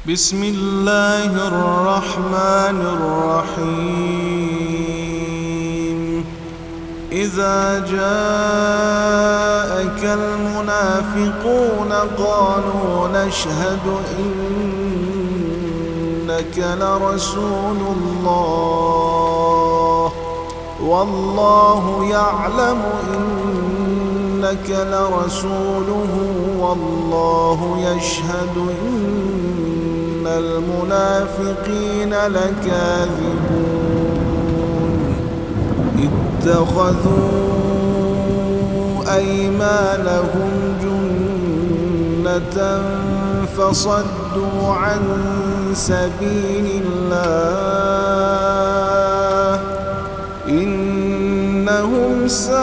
بسم الله الرحمن الرحيم. إذا جاءك المنافقون قالوا نشهد إنك لرسول الله والله يعلم إنك لرسوله والله يشهد إن المنافقين لكاذبون. اتخذوا أيمانهم جنة فصدوا عن سبيل الله إنهم ساء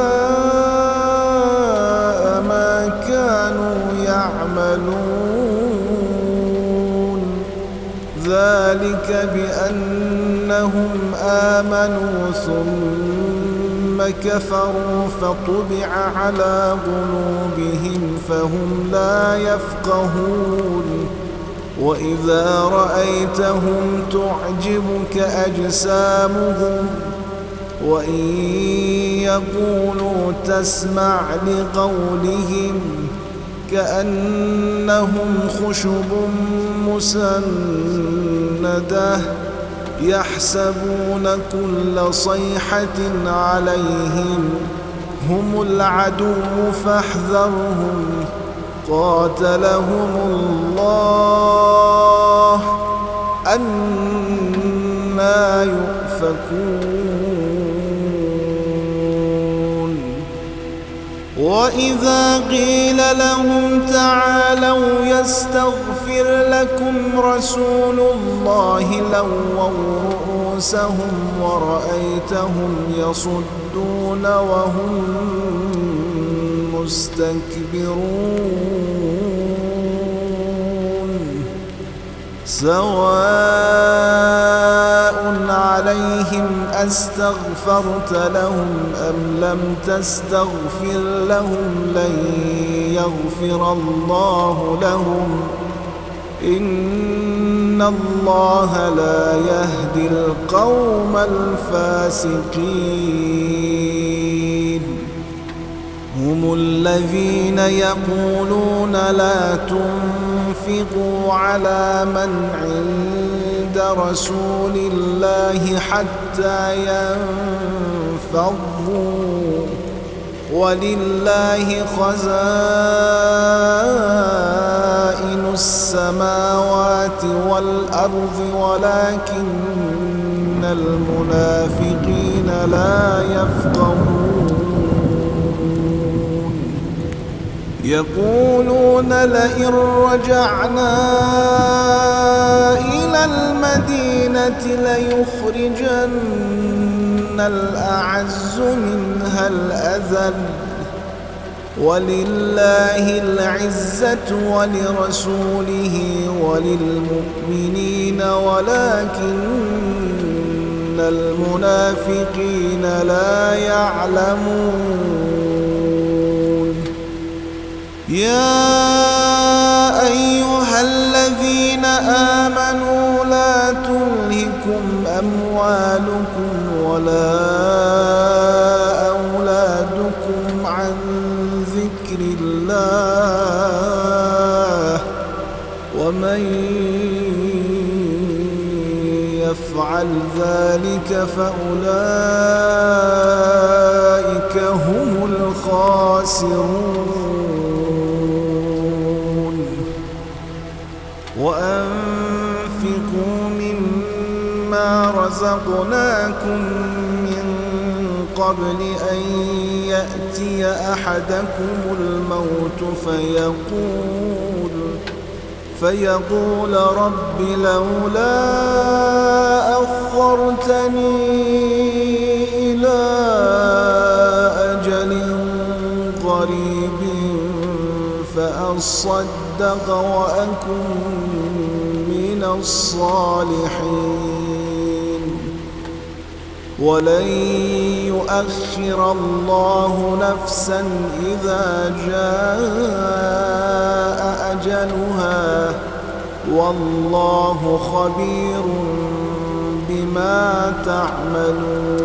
ما كانوا يعملون. ذلك بأنهم آمنوا ثم كفروا فطبع على قلوبهم فهم لا يفقهون. وإذا رأيتهم تعجبك أجسامهم وإن يقولوا تسمع لقولهم كأنهم خشب مسندة يحسبون كل صيحة عليهم هم العدو فاحذرهم قاتلهم الله أنى يؤفكون. وإذا قيل لهم تعالوا يستغفر لكم رسول الله لووا رؤوسهم ورأيتهم يصدون وهم مستكبرون. سواء عليهم أستغفرت لهم أم لم تستغفر لهم لن يغفر الله لهم إن الله لا يهدي القوم الفاسقين. هم الذين يقولون لا تنفقوا على من عند رسول الله حتى ينفضوا ولله خزائن السماوات والأرض ولكن المنافقين لا يفقهون. يقولون لئن رجعنا إلى المدينة ليخرجن الأعز منها الأذل ولله العزة ولرسوله وللمؤمنين ولكن المنافقين لا يعلمون. يا أيها الذين آمنوا لا تلهكم أموالكم ولا أولادكم عن ذكر الله ومن يفعل ذلك فأولئك هم الخاسرون. وأنفقوا مما رزقناكم من قبل أن يأتي أحدكم الموت فيقول رب لولا أخرتني إلى أجل قريب فأصدق وأكن من الصالحين ولن يؤخر الله نفسا إذا جاء أجلها والله خبير بما تعملون.